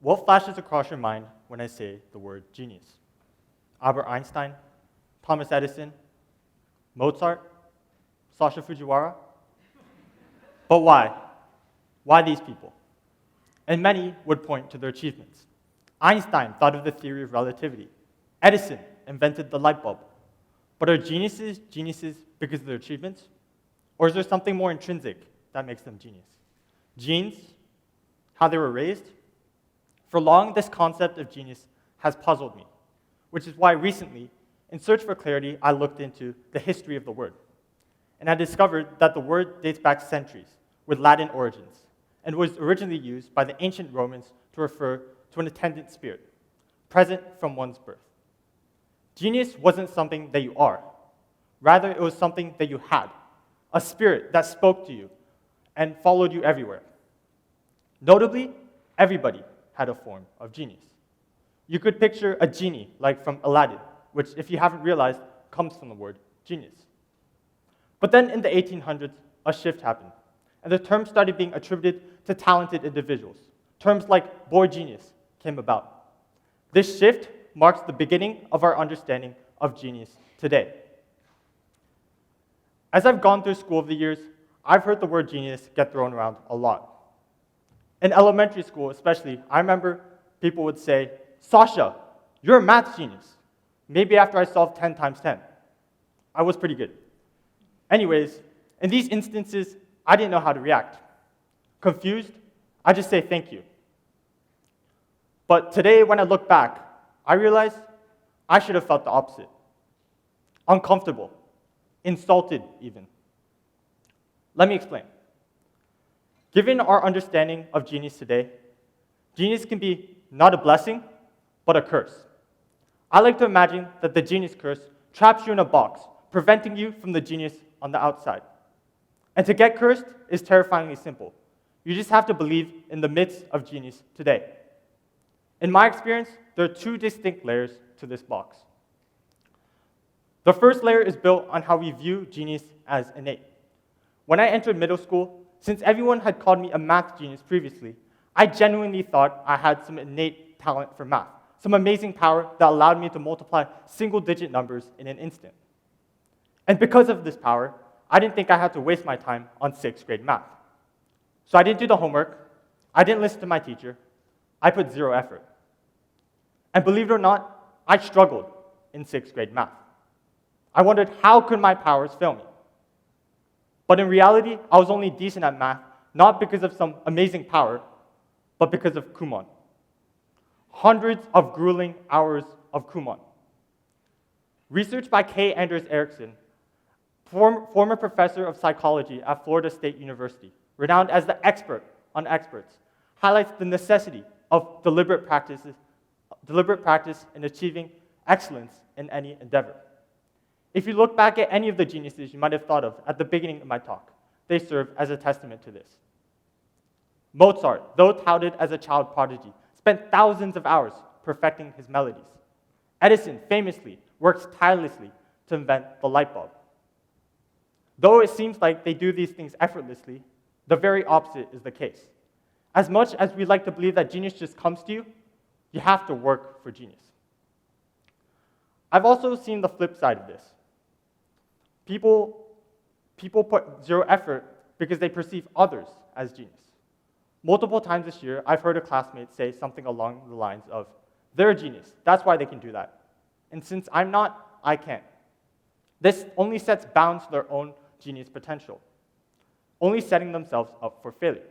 What flashes across your mind when I say the word genius? Albert Einstein, Thomas Edison, Mozart, Sasha Fujiwara? But why? Why these people? And many would point to their achievements. Einstein thought of the theory of relativity. Edison invented the light bulb. But are geniuses geniuses because of their achievements? Or is there something more intrinsic that makes them genius? Genes? How they were raised? For long, this concept of genius has puzzled me, which is why recently, in search for clarity, I looked into the history of the word. And I discovered that the word dates back centuries, with Latin origins, and was originally used by the ancient Romans to refer to an attendant spirit, present from one's birth. Genius wasn't something that you are. Rather, it was something that you had, a spirit that spoke to you and followed you everywhere. Notably, everybody had a form of genius. You could picture a genie, like from Aladdin, which, if you haven't realized, comes from the word genius. But then in the 1800s, a shift happened, and the term started being attributed to talented individuals. Terms like boy genius came about. This shift marks the beginning of our understanding of genius today. As I've gone through school over the years, I've heard the word genius get thrown around a lot. In elementary school especially, I remember people would say, "Sasha, you're a math genius." Maybe after I solved 10 times 10. I was pretty good. Anyways, in these instances, I didn't know how to react. Confused, I just say thank you. But today, when I look back, I realize I should have felt the opposite. Uncomfortable, insulted even. Let me explain. Given our understanding of genius today, genius can be not a blessing, but a curse. I like to imagine that the genius curse traps you in a box, preventing you from the genius on the outside. And to get cursed is terrifyingly simple. You just have to believe in the myths of genius today. In my experience, there are two distinct layers to this box. The first layer is built on how we view genius as innate. When I entered middle school, since everyone had called me a math genius previously, I genuinely thought I had some innate talent for math, some amazing power that allowed me to multiply single-digit numbers in an instant. And because of this power, I didn't think I had to waste my time on 6th grade math. So I didn't do the homework, I didn't listen to my teacher, I put zero effort. And believe it or not, I struggled in 6th grade math. I wondered, how could my powers fail me? But in reality, I was only decent at math, not because of some amazing power, but because of Kumon. Hundreds of grueling hours of Kumon. Research by K. Anders Ericsson, former professor of psychology at Florida State University, renowned as the expert on experts, highlights the necessity of deliberate practice in achieving excellence in any endeavor. If you look back at any of the geniuses you might have thought of at the beginning of my talk, they serve as a testament to this. Mozart, though touted as a child prodigy, spent thousands of hours perfecting his melodies. Edison famously worked tirelessly to invent the light bulb. Though it seems like they do these things effortlessly, the very opposite is the case. As much as we like to believe that genius just comes to you, you have to work for genius. I've also seen the flip side of this. People put zero effort because they perceive others as genius. Multiple times this year, I've heard a classmate say something along the lines of, "They're a genius, that's why they can do that. And since I'm not, I can't." This only sets bounds to their own genius potential, only setting themselves up for failure,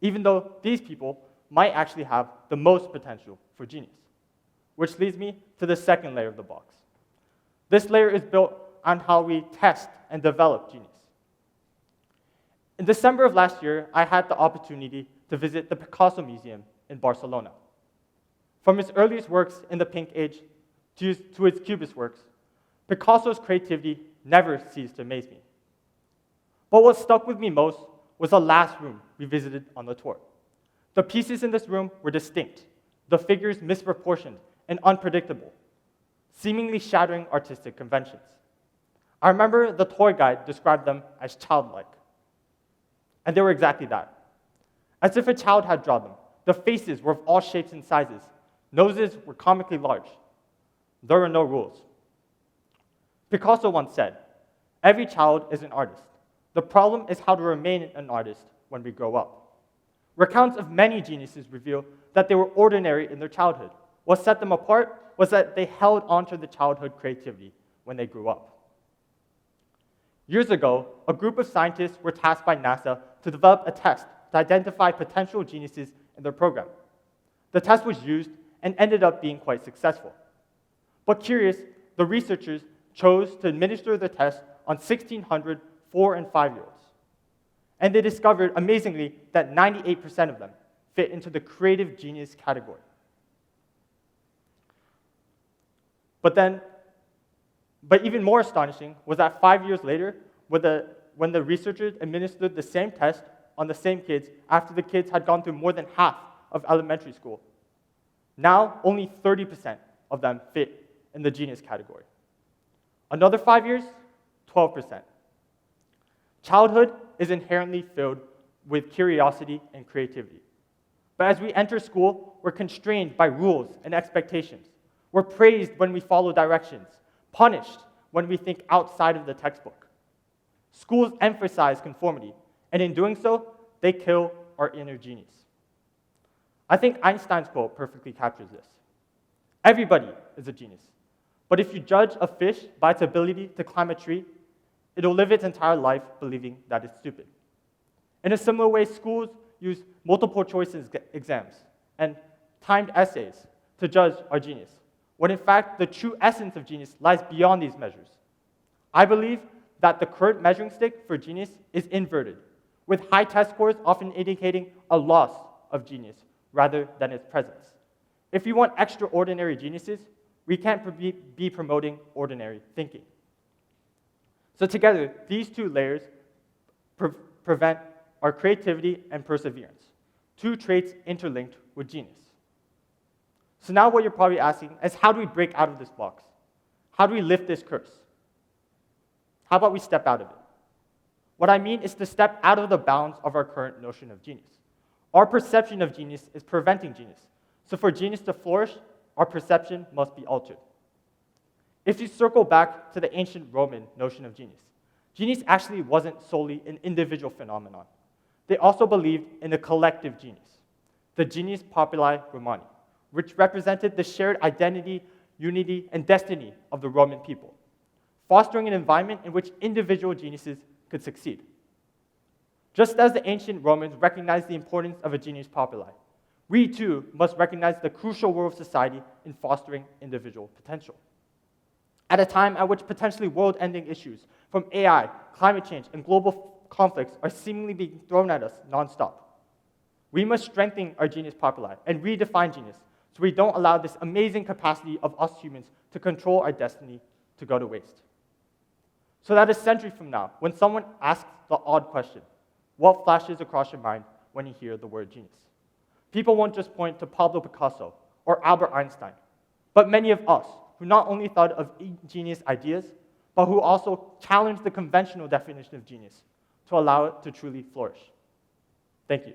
even though these people might actually have the most potential for genius. Which leads me to the second layer of the box. This layer is built on how we test and develop genius. In December of last year, I had the opportunity to visit the Picasso Museum in Barcelona. From his earliest works in the Pink Age to his Cubist works, Picasso's creativity never ceased to amaze me. But what stuck with me most was the last room we visited on the tour. The pieces in this room were distinct, the figures misproportioned and unpredictable, seemingly shattering artistic conventions. I remember the tour guide described them as childlike. And they were exactly that. As if a child had drawn them, The faces were of all shapes and sizes. Noses were comically large. There were no rules. Picasso once said, "Every child is an artist. The problem is how to remain an artist when we grow up." Recounts of many geniuses reveal that they were ordinary in their childhood. What set them apart was that they held onto the childhood creativity when they grew up. Years ago, a group of scientists were tasked by NASA to develop a test to identify potential geniuses in their program. The test was used and ended up being quite successful. But curious, the researchers chose to administer the test on 1,600 4- and 5-year-olds. And they discovered, amazingly, that 98% of them fit into the creative genius category. But even more astonishing was that 5 years later, when the researchers administered the same test on the same kids after the kids had gone through more than half of elementary school, now only 30% of them fit in the genius category. Another 5 years, 12%. Childhood is inherently filled with curiosity and creativity. But as we enter school, we're constrained by rules and expectations. We're praised when we follow directions, punished when we think outside of the textbook. Schools emphasize conformity, and in doing so, they kill our inner genius. I think Einstein's quote perfectly captures this. Everybody is a genius, but if you judge a fish by its ability to climb a tree, it'll live its entire life believing that it's stupid. In a similar way, schools use multiple choice exams and timed essays to judge our genius, when in fact the true essence of genius lies beyond these measures. I believe that the current measuring stick for genius is inverted, with high test scores often indicating a loss of genius rather than its presence. If we want extraordinary geniuses, we can't be promoting ordinary thinking. So together, these two layers prevent our creativity and perseverance, two traits interlinked with genius. So now what you're probably asking is, how do we break out of this box? How do we lift this curse? How about we step out of it? What I mean is to step out of the bounds of our current notion of genius. Our perception of genius is preventing genius. So for genius to flourish, our perception must be altered. If you circle back to the ancient Roman notion of genius, genius actually wasn't solely an individual phenomenon. They also believed in a collective genius, the genius populi Romani, which represented the shared identity, unity, and destiny of the Roman people, fostering an environment in which individual geniuses could succeed. Just as the ancient Romans recognized the importance of a genius populi, we too must recognize the crucial role of society in fostering individual potential. At a time at which potentially world-ending issues from AI, climate change, and global conflicts are seemingly being thrown at us nonstop, we must strengthen our genius populi and redefine genius so we don't allow this amazing capacity of us humans to control our destiny to go to waste. So that a century from now, when someone asks the odd question, what flashes across your mind when you hear the word genius? People won't just point to Pablo Picasso or Albert Einstein, but many of us who not only thought of genius ideas, but who also challenged the conventional definition of genius to allow it to truly flourish. Thank you.